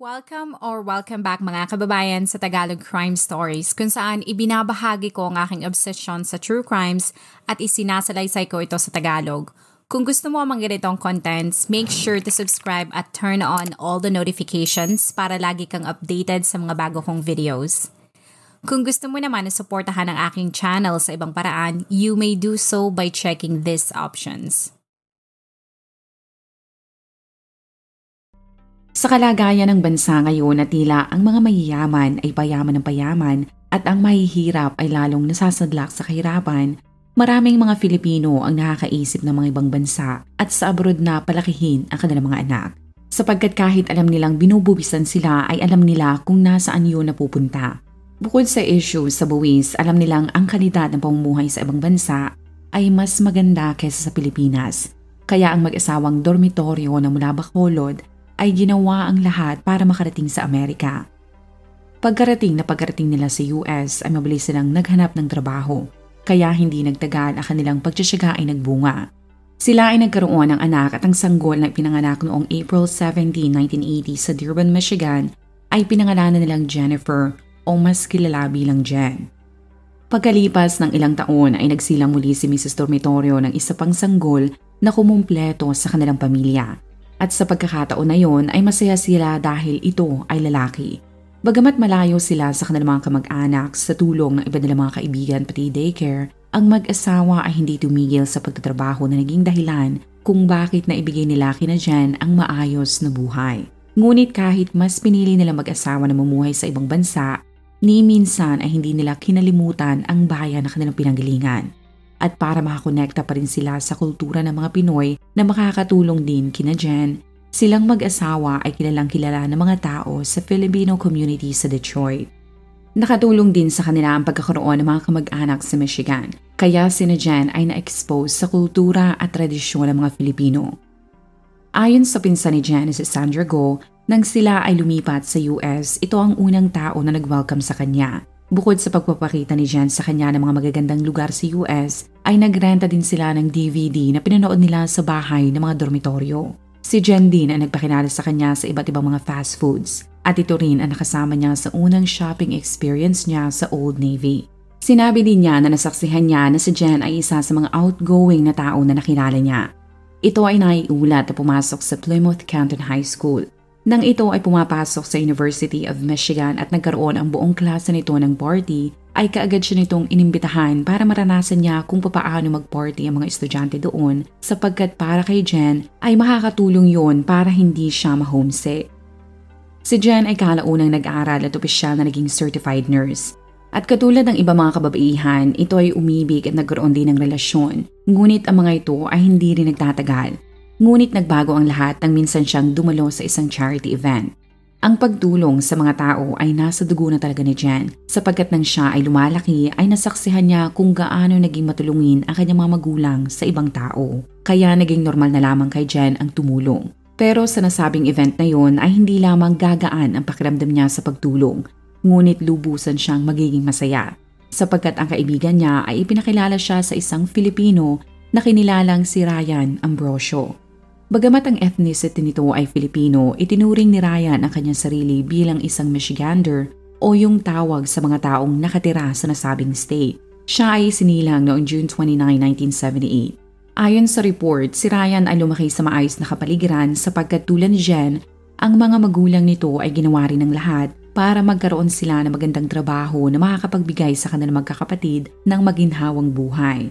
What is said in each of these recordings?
Welcome back mga kababayan sa Tagalog Crime Stories kung saan ibinabahagi ko ang aking obsession sa true crimes at isinasalaysay ko ito sa Tagalog. Kung gusto mo ang mga ganitong contents, make sure to subscribe at turn on all the notifications para lagi kang updated sa mga bago kong videos. Kung gusto mo naman na suportahan ang aking channel sa ibang paraan, you may do so by checking these options. Sa kalagayan ng bansa ngayon na tila ang mga mayayaman ay payaman ng payaman at ang mahihirap ay lalong nasasadlak sa kahirapan, maraming mga Filipino ang nakakaisip ng mga ibang bansa at sa abroad na palakihin ang kanilang mga anak. Sapagkat kahit alam nilang binubuwisan sila ay alam nila kung nasaan yun napupunta. Bukod sa issue sa buwis, alam nilang ang kalidad ng pamumuhay sa ibang bansa ay mas maganda kaysa sa Pilipinas. Kaya ang mag-asawang dormitoryo na mula Bacolod ay ginawa ang lahat para makarating sa Amerika. Pagkarating nila sa US ay mabilis silang naghanap ng trabaho, kaya hindi nagtagal ang kanilang pagtsatsaga ay nagbunga. Sila ay nagkaroon ng anak at ang sanggol na pinanganak noong April 17, 1980 sa Dearborn, Michigan ay pinangalanan nilang Jennifer o mas kilala bilang Jen. Pagkalipas ng ilang taon ay nagsilang muli si Mrs. Dormitorio ng isa pang sanggol na kumumpleto sa kanilang pamilya. At sa pagkakataon na yon ay masaya sila dahil ito ay lalaki. Bagamat malayo sila sa kanilang mga kamag-anak sa tulong ng iba nilang mga kaibigan pati daycare, ang mag-asawa ay hindi tumigil sa pagtatrabaho na naging dahilan kung bakit naibigay nila kina Jen ang maayos na buhay. Ngunit kahit mas pinili nila mag-asawa na mamuhay sa ibang bansa, ni minsan ay hindi nila kinalimutan ang bayan na kanilang pinanggalingan. At para makakonekta pa rin sila sa kultura ng mga Pinoy na makakatulong din kina Jen, silang mag-asawa ay kilalang kilala ng mga tao sa Filipino community sa Detroit. Nakatulong din sa kanila ang pagkakaroon ng mga kamag-anak sa Michigan, kaya sina Jen ay na-expose sa kultura at tradisyon ng mga Filipino. Ayon sa pinsan ni Jen na si Sandra Go, nang sila ay lumipat sa US, ito ang unang tao na nag-welcome sa kanya. Bukod sa pagpapakita ni Jen sa kanya ng mga magagandang lugar sa US, ay nagrenta din sila ng DVD na pinanood nila sa bahay ng mga dormitoryo. Si Jen din ay nagpakilala sa kanya sa iba't ibang mga fast foods at ito rin ang nakasama niya sa unang shopping experience niya sa Old Navy. Sinabi din niya na nasaksihan niya na si Jen ay isa sa mga outgoing na tao na nakilala niya. Ito ay naiulat na pumasok sa Plymouth Canton High School. Nang ito ay pumapasok sa University of Michigan at nagkaroon ang buong klase nito ng party, ay kaagad siya nitong inimbitahan para maranasan niya kung papaano mag-party ang mga estudyante doon sapagkat para kay Jen ay makakatulong yon para hindi siya ma-homesick. Si Jen ay kalaunang nag-aral at opisyal na naging certified nurse. At katulad ng iba mga kababaihan, ito ay umibig at nagkaroon din ng relasyon. Ngunit ang mga ito ay hindi rin nagtatagal. Ngunit nagbago ang lahat nang minsan siyang dumalo sa isang charity event. Ang pagtulong sa mga tao ay nasa dugo na talaga ni Jen sapagkat nang siya ay lumalaki ay nasaksihan niya kung gaano naging matulungin ang kanyang mga magulang sa ibang tao. Kaya naging normal na lamang kay Jen ang tumulong. Pero sa nasabing event na yon ay hindi lamang gagaan ang pakiramdam niya sa pagtulong, ngunit lubusan siyang magiging masaya sapagkat ang kaibigan niya ay ipinakilala siya sa isang Filipino na kinilalang si Ryan Ambrosio. Bagamat ang ethnicity nito ay Filipino, itinuring ni Ryan ang kanyang sarili bilang isang Michigander o yung tawag sa mga taong nakatira sa nasabing state. Siya ay sinilang noong June 29, 1978. Ayon sa report, si Ryan ay lumaki sa maayos na kapaligiran sapagkat tulad ni Jen, ang mga magulang nito ay ginawa rin ng lahat para magkaroon sila ng magandang trabaho na makakapagbigay sa kanilang magkakapatid ng maginhawang buhay.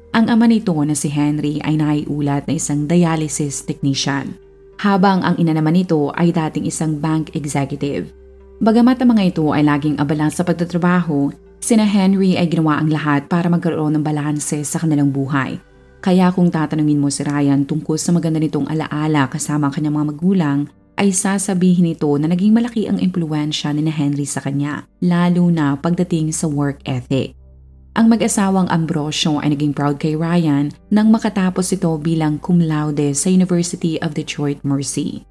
Ang ama nito na si Henry ay naiulat na isang dialysis technician, habang ang ina naman nito ay dating isang bank executive. Bagamat ang mga ito ay laging abala sa pagtatrabaho, sina Henry ay ginawa ang lahat para magkaroon ng balanse sa kanilang buhay. Kaya kung tatanungin mo si Ryan tungkol sa maganda nitong alaala kasama ang kanyang mga magulang, ay sasabihin nito na naging malaki ang impluwensya ni Henry sa kanya, lalo na pagdating sa work ethic. Ang mag-asawang Ambrosio ay naging proud kay Ryan nang makatapos ito bilang cum laude sa University of Detroit Mercy.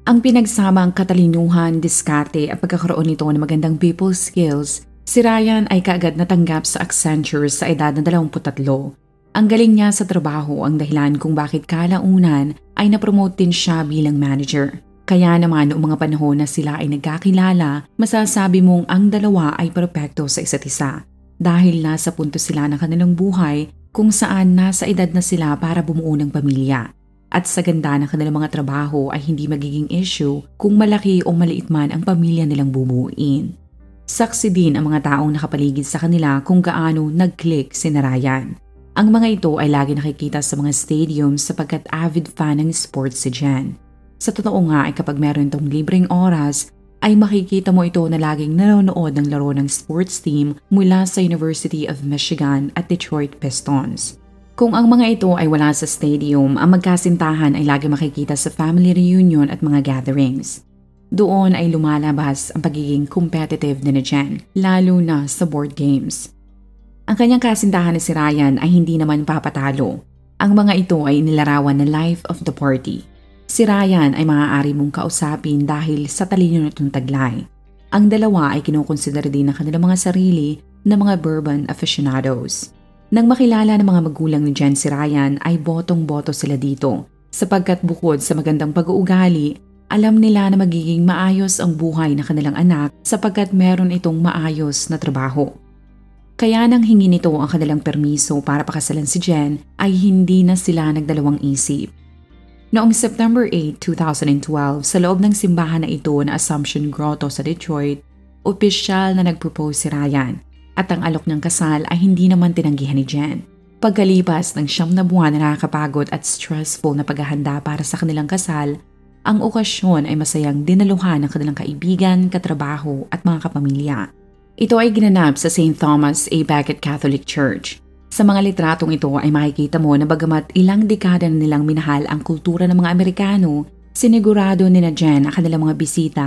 Ang pinagsamang katalinuhan, diskarte at pagkakaroon nito ng magandang people skills, si Ryan ay kaagad natanggap sa Accenture sa edad na 23. Ang galing niya sa trabaho ang dahilan kung bakit kalaunan ay napromote din siya bilang manager. Kaya naman noong mga panahon na sila ay nagkakilala, masasabi mong ang dalawa ay perpekto sa isa't isa dahil nasa punto sila ng kanilang buhay kung saan nasa edad na sila para bumuo ng pamilya. At sa ganda ng kanilang mga trabaho ay hindi magiging issue kung malaki o maliit man ang pamilya nilang bubuuin. Saksi din ang mga taong nakapaligid sa kanila kung gaano nag-click si Ryan. Ang mga ito ay lagi nakikita sa mga stadiums sapagkat avid fan ng sports si Jen. Sa totoo nga ay kapag meron itong libreng oras, ay makikita mo ito na laging nanonood ng laro ng sports team mula sa University of Michigan at Detroit Pistons. Kung ang mga ito ay wala sa stadium, ang magkasintahan ay lagi makikita sa family reunion at mga gatherings. Doon ay lumalabas ang pagiging competitive ni Jen, lalo na sa board games. Ang kanyang kasintahan ni si Ryan ay hindi naman papatalo. Ang mga ito ay inilarawan na life of the party. Si Ryan ay maaari mong kausapin dahil sa talino nitong taglay. Ang dalawa ay kinukonsidera din ng kanilang mga sarili na mga bourbon aficionados. Nang makilala ng mga magulang ni Jen si Ryan ay botong-boto sila dito sapagkat bukod sa magandang pag-uugali, alam nila na magiging maayos ang buhay ng kanilang anak sapagkat meron itong maayos na trabaho. Kaya nang hingi nito ang kanilang permiso para pakasalan si Jen ay hindi na sila nagdalawang isip. Noong September 8, 2012, sa loob ng simbahan na ito na Assumption Grotto sa Detroit, opisyal na nag-propose si Ryan at ang alok ng kasal ay hindi naman tinanggihan ni Jen. Pagkalipas ng 9 na buwan na nakakapagod at stressful na paghahanda para sa kanilang kasal, ang okasyon ay masayang dinaluhan ng kanilang kaibigan, katrabaho at mga kapamilya. Ito ay ginanap sa St. Thomas A. Becket Catholic Church. Sa mga litratong ito ay makikita mo na bagamat ilang dekada na nilang minahal ang kultura ng mga Amerikano, sinigurado ni Jen ang kanilang mga bisita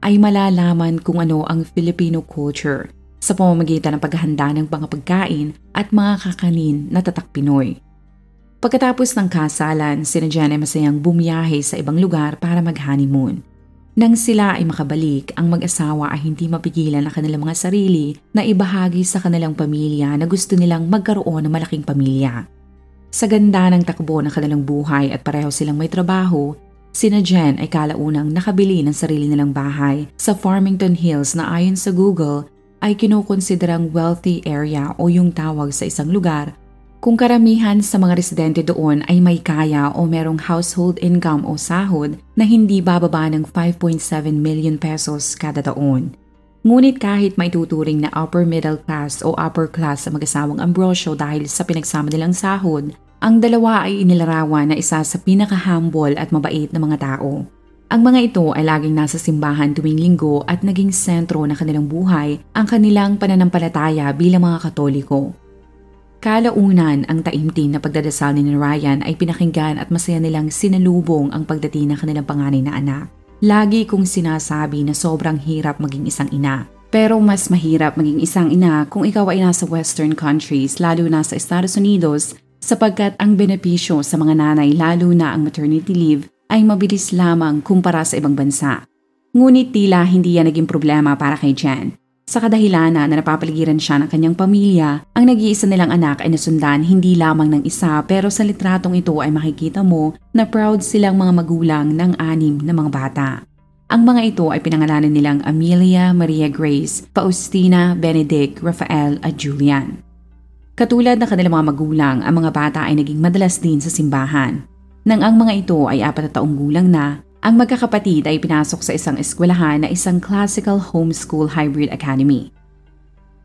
ay malalaman kung ano ang Filipino culture sa pamamagitan ng paghahanda ng mga pagkain at mga kakanin na tatak Pinoy. Pagkatapos ng kasalan, si Jen ay masayang bumiyahe sa ibang lugar para mag-honeymoon. Nang sila ay makabalik, ang mag-asawa ay hindi mapigilan ang kanilang mga sarili na ibahagi sa kanilang pamilya na gusto nilang magkaroon ng malaking pamilya. Sa ganda ng takbo ng kanilang buhay at pareho silang may trabaho, sina Jen ay kalaunang nakabili ng sarili nilang bahay sa Farmington Hills na ayon sa Google ay kinukonsiderang wealthy area o yung tawag sa isang lugar kung karamihan sa mga residente doon ay may kaya o merong household income o sahod na hindi bababa ng 5.7 million pesos kada taon. Ngunit kahit maituturing na upper middle class o upper class sa mag-asawang Ambrosio dahil sa pinagsama nilang sahod, ang dalawa ay inilarawan na isa sa pinaka-humble at mabait na mga tao. Ang mga ito ay laging nasa simbahan tuwing linggo at naging sentro ng kanilang buhay ang kanilang pananampalataya bilang mga Katoliko. Kalaunan, ang taimtim na pagdadasal ni Ryan ay pinakinggan at masaya nilang sinalubong ang pagdating ng kanilang panganay na anak. Lagi kong sinasabi na sobrang hirap maging isang ina. Pero mas mahirap maging isang ina kung ikaw ay nasa western countries lalo na sa Estados Unidos sapagkat ang benepisyo sa mga nanay lalo na ang maternity leave ay mabilis lamang kumpara sa ibang bansa. Ngunit tila hindi yan naging problema para kay Jen. Sa kadahilanan na napapaligiran siya ng kanyang pamilya, ang nag-iisa nilang anak ay nasundan hindi lamang ng isa pero sa litratong ito ay makikita mo na proud silang mga magulang ng 6 na mga bata. Ang mga ito ay pinangalanan nilang Amelia, Maria Grace, Faustina, Benedict, Rafael at Julian. Katulad ng kanilang mga magulang, ang mga bata ay naging madalas din sa simbahan. Nang ang mga ito ay 4 na taong gulang na, ang magkakapatid ay pinasok sa isang eskwelahan na isang classical homeschool hybrid academy.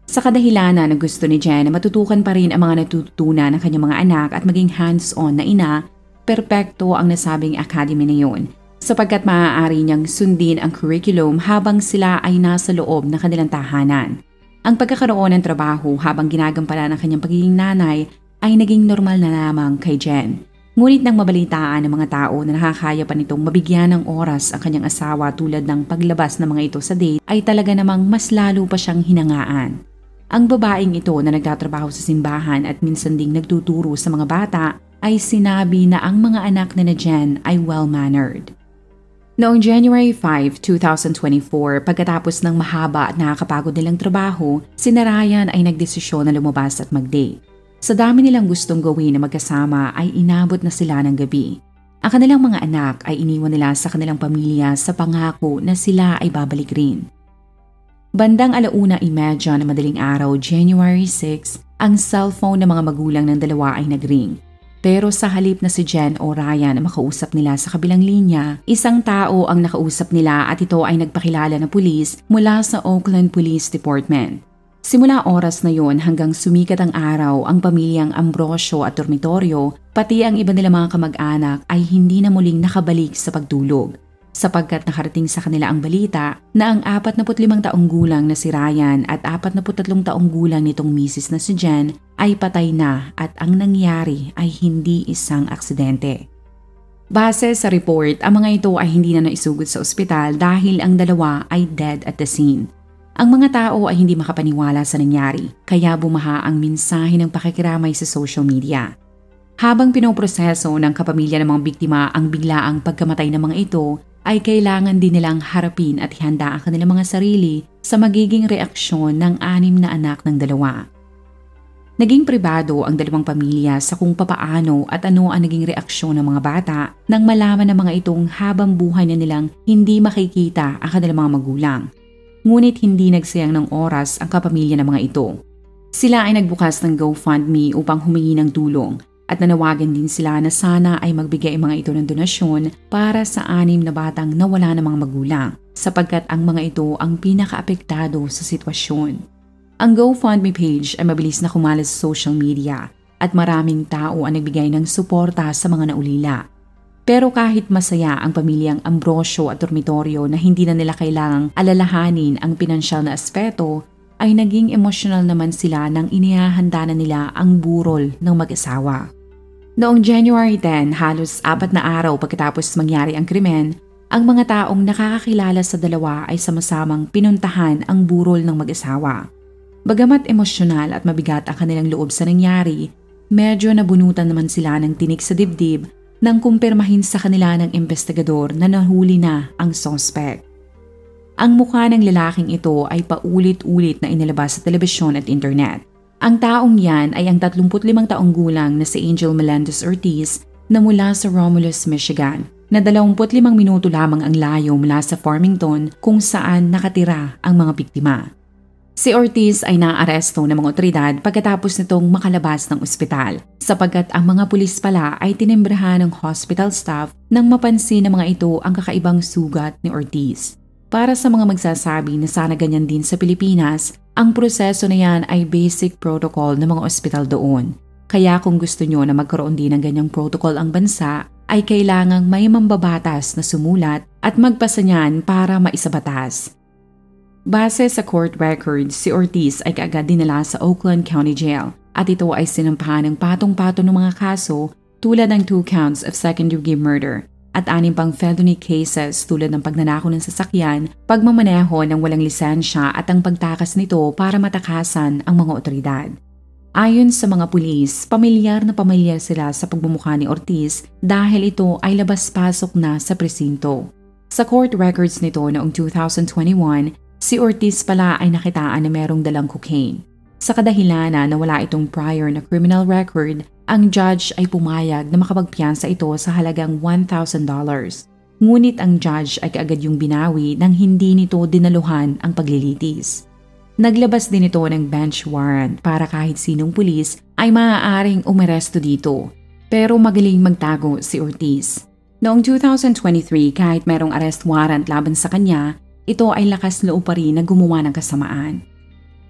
Sa kadahilanan na gusto ni Jen na matutukan pa rin ang mga natututunan ng kanyang mga anak at maging hands-on na ina, perpekto ang nasabing academy na yun sapagkat maaari niyang sundin ang curriculum habang sila ay nasa loob ng kanilang tahanan. Ang pagkakaroon ng trabaho habang ginagampanan ng kanyang pagiging nanay ay naging normal na lamang kay Jen. Ngunit nang mabalitaan ng mga tao na nakakaya pa nitong mabigyan ng oras ang kanyang asawa tulad ng paglabas ng mga ito sa date ay talaga namang mas lalo pa siyang hinangaan. Ang babaeng ito na nagtatrabaho sa simbahan at minsan ding nagtuturo sa mga bata ay sinabi na ang mga anak na Jen ay well-mannered. Noong January 5, 2024, pagkatapos ng mahaba at nakakapagod nilang trabaho, si Ryan ay nagdesisyon na lumabas at mag-date. Sa dami nilang gustong gawin na magkasama ay inabot na sila ng gabi. Ang kanilang mga anak ay iniwan nila sa kanilang pamilya sa pangako na sila ay babalik rin. Bandang 1:30 na madaling araw, January 6, ang cellphone ng mga magulang ng dalawa ay nagring. Pero sa halip na si Jen o Ryan na makausap nila sa kabilang linya, isang tao ang nakausap nila at ito ay nagpakilala na pulis mula sa Oakland Police Department. Simula oras na yon hanggang sumikat ang araw, ang pamilyang Ambrosio at Dormitorio, pati ang iba nila mga kamag-anak ay hindi na muling nakabalik sa pagtulog. Sapagkat nakarating sa kanila ang balita na ang 45 taong gulang na si Ryan at 43 taong gulang nitong misis na si Jen ay patay na at ang nangyari ay hindi isang aksidente. Base sa report, ang mga ito ay hindi na naisugod sa ospital dahil ang dalawa ay dead at the scene. Ang mga tao ay hindi makapaniwala sa nangyari, kaya bumaha ang mensahe ng pakikiramay sa social media. Habang pinoproseso ng kapamilya ng mga biktima ang biglaang pagkamatay ng mga ito, ay kailangan din nilang harapin at ihanda ang kanilang mga sarili sa magiging reaksyon ng 6 na anak ng dalawa. Naging pribado ang dalawang pamilya sa kung papaano at ano ang naging reaksyon ng mga bata nang malaman ng mga itong habang buhay na nilang hindi makikita ang kanilang mga magulang. Ngunit hindi nagsayang ng oras ang kapamilya ng mga ito. Sila ay nagbukas ng GoFundMe upang humingi ng tulong at nanawagan din sila na sana ay magbigay mga ito ng donasyon para sa 6 na batang nawala ng mga magulang sapagkat ang mga ito ang pinakaapektado sa sitwasyon. Ang GoFundMe page ay mabilis na kumalat sa social media at maraming tao ang nagbigay ng suporta sa mga naulila. Pero kahit masaya ang pamilyang Ambrosio at Dormitorio na hindi na nila kailangang alalahanin ang pinansyal na aspeto, ay naging emosyonal naman sila nang inihahanda na nila ang burol ng mag-asawa. Noong January 10, halos 4 na araw pagkatapos mangyari ang krimen, ang mga taong nakakakilala sa dalawa ay sama-samang pinuntahan ang burol ng mag-asawa. Bagamat emosyonal at mabigat ang kanilang loob sa nangyari, medyo nabunutan naman sila ng tinik sa dibdib nang kumpirmahin sa kanila ng investigador na nahuli na ang suspect. Ang mukha ng lalaking ito ay paulit-ulit na inilabas sa telebisyon at internet. Ang taong yan ay ang 35 taong gulang na si Angel Melendez Ortiz na mula sa Romulus, Michigan, na 25 minuto lamang ang layo mula sa Farmington kung saan nakatira ang mga biktima. Si Ortiz ay naaresto ng mga otoridad pagkatapos nitong makalabas ng ospital sapagkat ang mga pulis pala ay tinembrahan ng hospital staff nang mapansin ng mga ito ang kakaibang sugat ni Ortiz. Para sa mga magsasabi na sana ganyan din sa Pilipinas, ang proseso na yan ay basic protocol ng mga ospital doon. Kaya kung gusto nyo na magkaroon din ng ganyang protocol ang bansa, ay kailangang may mambabatas na sumulat at magpasa niyan para maisabatas. Base sa court records, si Ortiz ay kaagad dinala sa Oakland County Jail at ito ay sinampahan ng patong-patong ng mga kaso tulad ng 2 counts of second-degree murder at 6 pang felony cases tulad ng pagnanakaw ng sasakyan, pagmamaneho ng walang lisensya at ang pagtakas nito para matakasan ang mga otoridad. Ayon sa mga pulis, pamilyar sila sa pagmumukha ni Ortiz dahil ito ay labas-pasok na sa presinto. Sa court records nito noong 2021, si Ortiz pala ay nakitaan na merong dalang cocaine. Sa kadahilanan na wala itong prior na criminal record, ang judge ay pumayag na makapagpiyansa ito sa halagang $1,000. Ngunit ang judge ay kaagad yung binawi nang hindi nito dinaluhan ang paglilitis. Naglabas din ito ng bench warrant para kahit sinong pulis ay maaaring umaresto dito. Pero magaling magtago si Ortiz. Noong 2023, kahit merong arrest warrant laban sa kanya, ito ay lakas loob pa rin na gumawa ng kasamaan.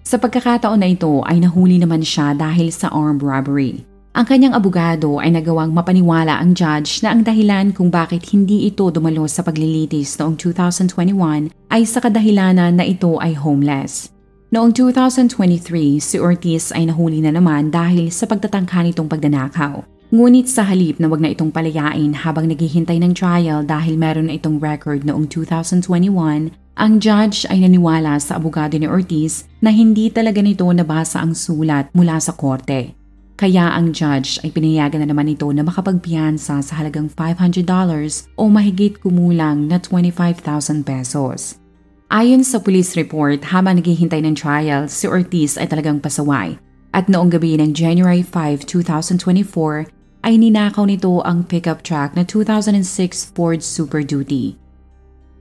Sa pagkakataon na ito ay nahuli naman siya dahil sa armed robbery. Ang kanyang abogado ay nagawang mapaniwala ang judge na ang dahilan kung bakit hindi ito dumalo sa paglilitis noong 2021 ay sa kadahilanan na ito ay homeless. Noong 2023, si Ortiz ay nahuli na naman dahil sa pagtatangka nitong pagnanakaw. Ngunit sa halip na wag na itong palayain habang naghihintay ng trial dahil meron na itong record noong 2021, ang judge ay naniwala sa abogado ni Ortiz na hindi talaga nito nabasa ang sulat mula sa korte. Kaya ang judge ay pinayagan na naman ito na makapagpiyansa sa halagang $500 o mahigit kumulang na 25,000 pesos. Ayon sa police report, habang naghihintay ng trial, si Ortiz ay talagang pasaway. At noong gabi ng January 5, 2024, ay ninakaw nito ang pickup truck na 2006 Ford Super Duty.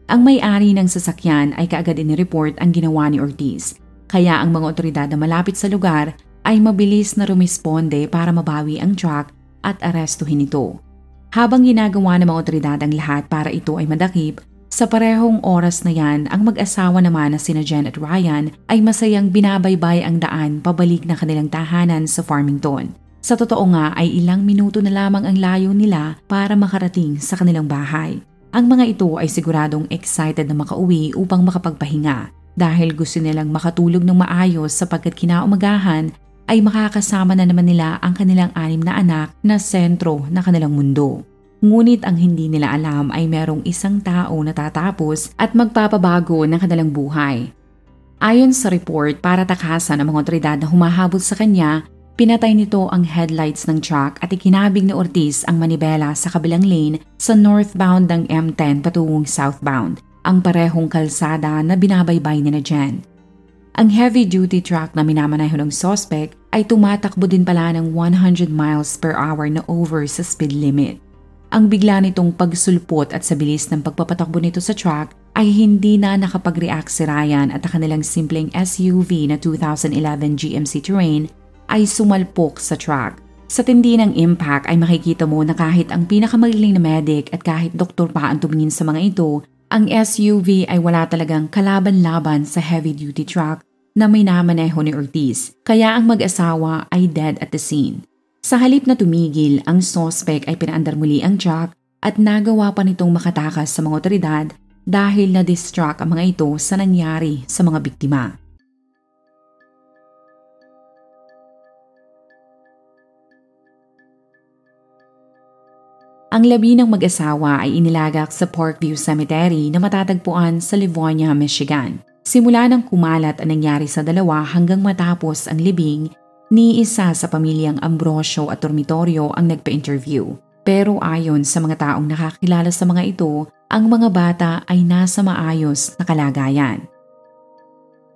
Ang may-ari ng sasakyan ay kaagad inireport ang ginawa ni Ortiz, kaya ang mga otoridad na malapit sa lugar ay mabilis na rumisponde para mabawi ang truck at arestuhin ito. Habang ginagawa ng mga otoridad ang lahat para ito ay madakip, sa parehong oras na yan, ang mag-asawa naman na sina Jen at Ryan ay masayang binabaybay ang daan pabalik na kanilang tahanan sa Farmington. Sa totoo nga ay ilang minuto na lamang ang layo nila para makarating sa kanilang bahay. Ang mga ito ay siguradong excited na makauwi upang makapagpahinga dahil gusto nilang makatulog ng maayos sapagkat kinaumagahan ay makakasama na naman nila ang kanilang 6 na anak na sentro na kanilang mundo. Ngunit ang hindi nila alam ay merong isang tao na tatapos at magpapabago ng kanilang buhay. Ayon sa report, para takasan ang mga otoridad na humahabol sa kanya, pinatay nito ang headlights ng truck at ikinabig ni Ortiz ang manibela sa kabilang lane sa northbound ng M10 patungong southbound, ang parehong kalsada na binabaybay ni na Jen. Ang heavy-duty truck na minamaneho ng suspect ay tumatakbo din pala ng 100 miles per hour na over sa speed limit. Ang bigla nitong pagsulpot at sa bilis ng pagpapatakbo nito sa truck ay hindi na nakapag-react si Ryan at ang kanilang simpleng SUV na 2011 GMC Terrain ay sumalpok sa truck. Sa tindi ng impact ay makikita mo na kahit ang pinakamagaling na medic at kahit doktor pa ang tumingin sa mga ito, ang SUV ay wala talagang kalaban-laban sa heavy-duty truck na may namaneho ni Ortiz, kaya ang mag-asawa ay dead at the scene. Sa halip na tumigil, ang suspect ay pinaandar muli ang truck at nagawa pa nitong makatakas sa mga otoridad dahil na-distract ang mga ito sa nangyari sa mga biktima. Ang labi ng mag-asawa ay inilagak sa Parkview Cemetery na matatagpuan sa Livonia, Michigan. Simula nang kumalat ang nangyari sa dalawa hanggang matapos ang libing, ni isa sa pamilyang Ambrosio at Dormitorio ang nagpa-interview. Pero ayon sa mga taong nakakilala sa mga ito, ang mga bata ay nasa maayos na kalagayan.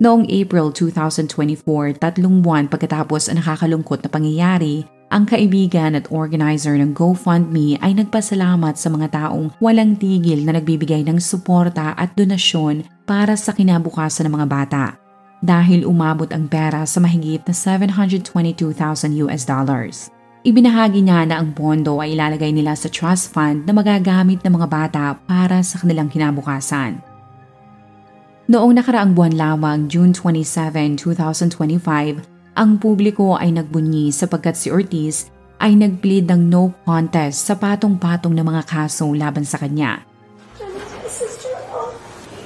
Noong April 2024, 3 buwan pagkatapos ang nakakalungkot na pangyayari, ang kaibigan at organizer ng GoFundMe ay nagpasalamat sa mga taong walang tigil na nagbibigay ng suporta at donasyon para sa kinabukasan ng mga bata. Dahil umabot ang pera sa mahigit na $722,000. Ibinahagi niya na ang pondo ay ilalagay nila sa trust fund na magagamit ng mga bata para sa kanilang kinabukasan. Noong nakaraang buwan lamang, June 27, 2025, ang publiko ay nagbunyi sapagkat si Ortiz ay nag-plead ng no contest sa patong-patong na mga kaso laban sa kanya. My sister-in-law,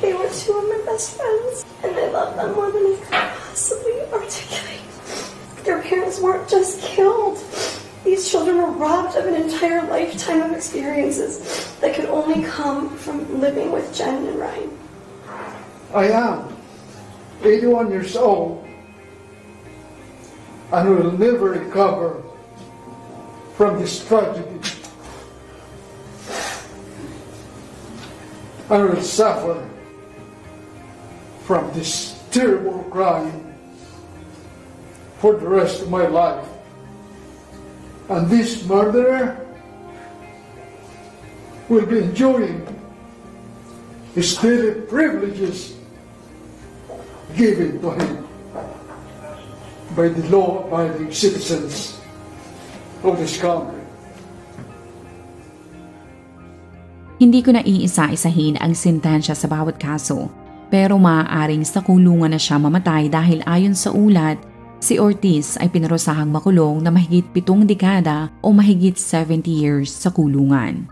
they were 2 of my best friends, and I love them more than I could possibly articulate. Their parents weren't just killed. These children were robbed of an entire lifetime of experiences that could only come from living with Jen and Ryan. I am 81 years old and will never recover from this tragedy. I will suffer from this terrible crime for the rest of my life. And this murderer will be enjoying his daily privileges given to him by the law-abiding citizens of this country. Hindi ko na iisa-isahin ang sentensya sa bawat kaso, pero maaaring sa kulungan na siya mamatay dahil ayon sa ulat, si Ortiz ay pinarusahang makulong na mahigit 7 dekada o mahigit 70 years sa kulungan.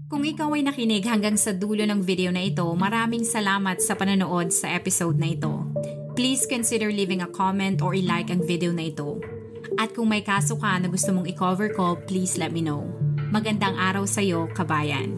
Kung ikaw ay nakinig hanggang sa dulo ng video na ito, maraming salamat sa panonood sa episode na ito. Please consider leaving a comment or i-like ang video na ito. At kung may kaso ka na gusto mong i-cover ko, please let me know. Magandang araw sa'yo, kabayan.